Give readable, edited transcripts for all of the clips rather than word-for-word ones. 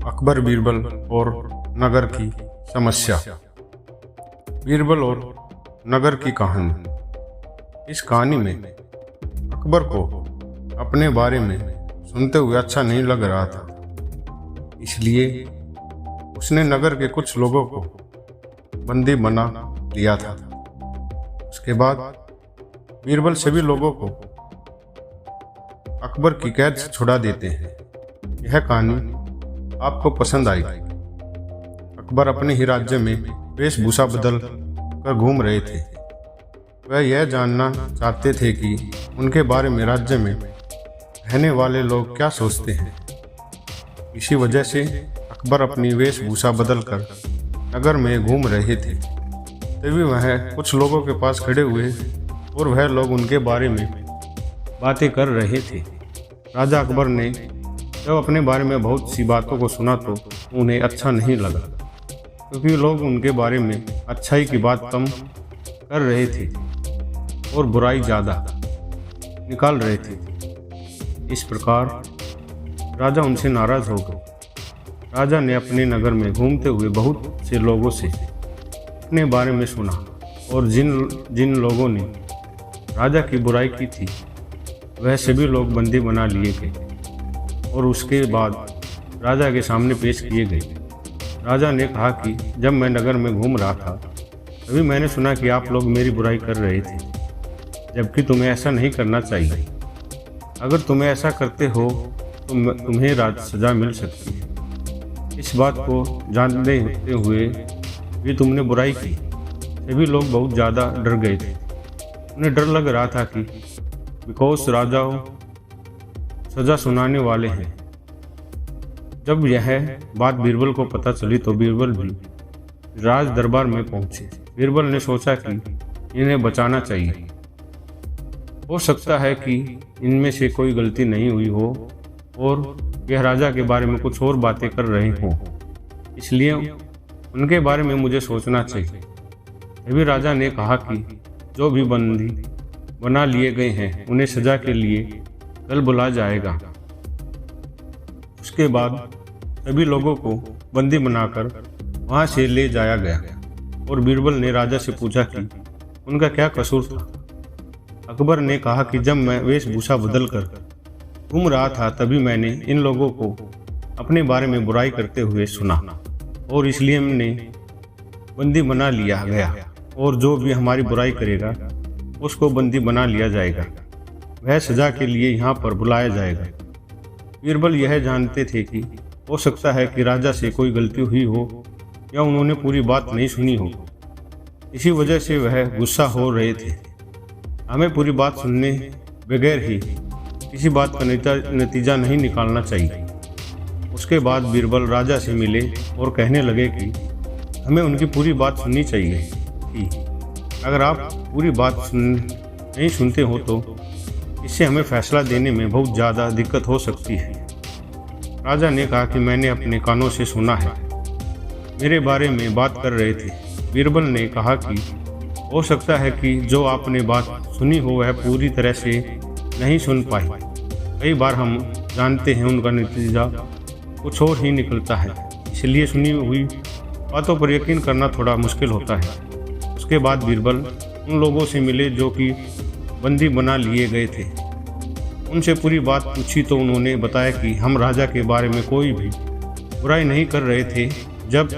अकबर बीरबल और नगर की समस्या। बीरबल और नगर की कहानी। इस कहानी में अकबर को अपने बारे में सुनते हुए अच्छा नहीं लग रहा था, इसलिए उसने नगर के कुछ लोगों को बंदी बना लिया था। उसके बाद बीरबल सभी लोगों को अकबर की कैद से छुड़ा देते हैं। यह कहानी आपको पसंद आई। अकबर अपने ही राज्य में वेशभूषा बदल कर घूम रहे थे। वह यह जानना चाहते थे कि उनके बारे में राज्य में रहने वाले लोग क्या सोचते हैं। इसी वजह से अकबर अपनी वेशभूषा बदल कर नगर में घूम रहे थे। तभी वह कुछ लोगों के पास खड़े हुए और वह लोग उनके बारे में बातें कर रहे थे। राजा अकबर ने जब अपने बारे में बहुत सी बातों को सुना तो उन्हें अच्छा नहीं लगा, क्योंकि लोग उनके बारे में अच्छाई की बात कम कर रहे थे और बुराई ज़्यादा निकाल रहे थे। इस प्रकार राजा उनसे नाराज़ हो गए। राजा ने अपने नगर में घूमते हुए बहुत से लोगों से अपने बारे में सुना और जिन लोगों ने राजा की बुराई की थी वह सभी लोग बंदी बना लिए गए और उसके बाद राजा के सामने पेश किए गए। राजा ने कहा कि जब मैं नगर में घूम रहा था तभी मैंने सुना कि आप लोग मेरी बुराई कर रहे थे, जबकि तुम्हें ऐसा नहीं करना चाहिए। अगर तुम्हें ऐसा करते हो तो तुम्हें सजा मिल सकती है। इस बात को जानते हुए भी तुमने बुराई की। सभी लोग बहुत ज़्यादा डर गए थे। उन्हें डर लग रहा था कि बिकॉज राजाओं सजा सुनाने वाले हैं। जब यह बात बीरबल को पता चली तो बीरबल भी राज दरबार में पहुंचे। बीरबल ने सोचा कि इन्हें बचाना चाहिए। हो सकता है कि इनमें से कोई गलती नहीं हुई हो और यह राजा के बारे में कुछ और बातें कर रहे हों, इसलिए उनके बारे में मुझे सोचना चाहिए। तभी राजा ने कहा कि जो भी बंदी बना लिए गए हैं उन्हें सजा के लिए कल बुलाया जाएगा। उसके बाद सभी लोगों को बंदी बनाकर वहां से ले जाया गया और बीरबल ने राजा से पूछा कि उनका क्या कसूर था। अकबर ने कहा कि जब मैं वेशभूषा बदल कर घूम रहा था तभी मैंने इन लोगों को अपने बारे में बुराई करते हुए सुना और इसलिए हमने बंदी बना लिया गया, और जो भी हमारी बुराई करेगा उसको बंदी बना लिया जाएगा। वह सजा के लिए यहाँ पर बुलाया जाएगा। बीरबल यह जानते थे कि हो सकता है कि राजा से कोई गलती हुई हो या उन्होंने पूरी बात नहीं सुनी हो। इसी वजह से वह गुस्सा हो रहे थे। हमें पूरी बात सुनने बगैर ही किसी बात का नतीजा नहीं निकालना चाहिए। उसके बाद बीरबल राजा से मिले और कहने लगे कि हमें उनकी पूरी बात सुननी चाहिए कि अगर आप पूरी बात नहीं सुनते हो तो इससे हमें फैसला देने में बहुत ज़्यादा दिक्कत हो सकती है। राजा ने कहा कि मैंने अपने कानों से सुना है, मेरे बारे में बात कर रहे थे। बीरबल ने कहा कि हो सकता है कि जो आपने बात सुनी हो वह पूरी तरह से नहीं सुन पाई। कई बार हम जानते हैं उनका नतीजा कुछ और ही निकलता है, इसलिए सुनी हुई बातों पर यकीन करना थोड़ा मुश्किल होता है। उसके बाद बीरबल उन लोगों से मिले जो कि बंदी बना लिए गए थे। उनसे पूरी बात पूछी तो उन्होंने बताया कि हम राजा के बारे में कोई भी बुराई नहीं कर रहे थे, जब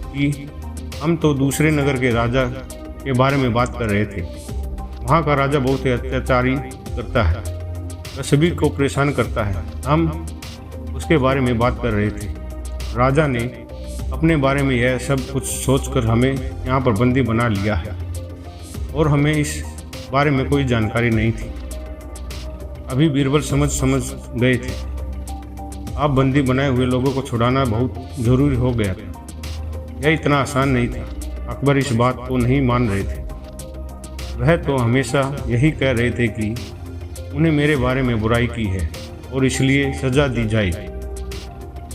कि हम तो दूसरे नगर के राजा के बारे में बात कर रहे थे। वहाँ का राजा बहुत ही अत्याचारी करता है, वह सभी को परेशान करता है। हम उसके बारे में बात कर रहे थे। राजा ने अपने बारे में यह सब कुछ सोचकर हमें यहाँ पर बंदी बना लिया है और हमें इस बारे में कोई जानकारी नहीं थी। अभी बीरबल समझ गए थे। आप बंदी बनाए हुए लोगों को छुड़ाना बहुत ज़रूरी हो गया था। यह इतना आसान नहीं था। अकबर इस बात को नहीं मान रहे थे। वह तो हमेशा यही कह रहे थे कि उन्हें मेरे बारे में बुराई की है और इसलिए सजा दी जाए।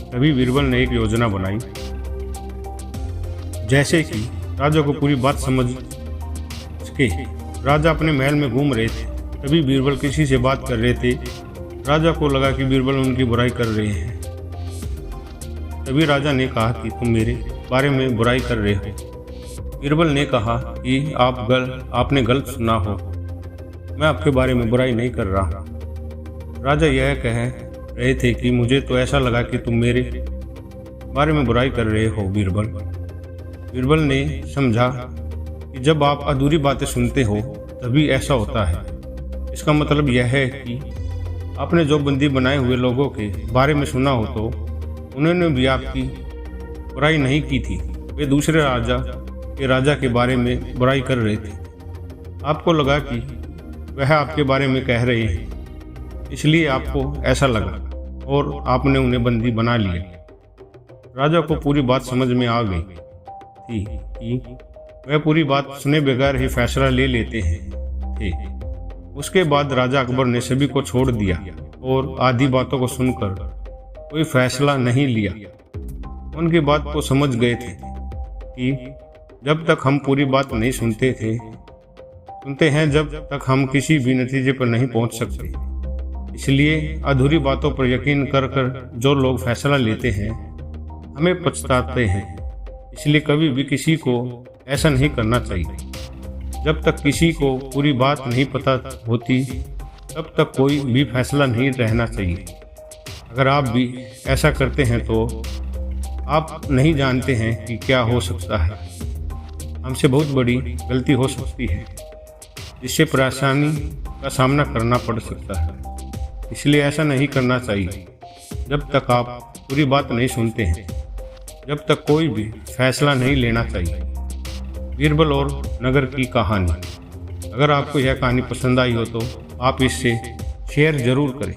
तभी बीरबल ने एक योजना बनाई। जैसे कि राजा को पूरी बात समझ सके। राजा अपने महल में घूम रहे थे, तभी बीरबल किसी से बात कर रहे थे। राजा को लगा कि बीरबल उनकी बुराई कर रहे हैं। तभी राजा ने कहा कि तुम मेरे बारे में बुराई कर रहे हो। बीरबल ने कहा कि आपने गलत सुना हो, मैं आपके बारे में बुराई नहीं कर रहा। राजा यह कह रहे थे कि मुझे तो ऐसा लगा कि तुम मेरे बारे में बुराई कर रहे हो बीरबल। बीरबल ने समझा कि जब आप अधूरी बातें सुनते हो तभी ऐसा होता है। इसका मतलब यह है कि आपने जो बंदी बनाए हुए लोगों के बारे में सुना हो तो उन्होंने भी आपकी बुराई नहीं की थी, वे दूसरे राजा के बारे में बुराई कर रहे थे। आपको लगा कि वह आपके बारे में कह रहे हैं, इसलिए आपको ऐसा लगा और आपने उन्हें बंदी बना लिया। राजा को पूरी बात समझ में आ गई थी कि वह पूरी बात सुने बगैर ही फैसला ले लेते थे। उसके बाद राजा अकबर ने सभी को छोड़ दिया और आधी बातों को सुनकर कोई फैसला नहीं लिया। उनकी बात को समझ गए थे कि जब तक हम पूरी बात नहीं सुनते हैं, जब तक हम किसी भी नतीजे पर नहीं पहुंच सकते। इसलिए अधूरी बातों पर यकीन कर जो लोग फैसला लेते हैं हमें पछताते हैं। इसलिए कभी भी किसी को ऐसा नहीं करना चाहिए। जब तक किसी को पूरी बात नहीं पता होती तब तक कोई भी फैसला नहीं रहना चाहिए। अगर आप भी ऐसा करते हैं तो आप नहीं जानते हैं कि क्या हो सकता है। हमसे बहुत बड़ी गलती हो सकती है जिससे परेशानी का सामना करना पड़ सकता है। इसलिए ऐसा नहीं करना चाहिए। जब तक आप पूरी बात नहीं सुनते हैं, जब तक कोई भी फैसला नहीं लेना चाहिए। बीरबल और नगर की कहानी। अगर आपको यह कहानी पसंद आई हो तो आप इससे शेयर ज़रूर करें।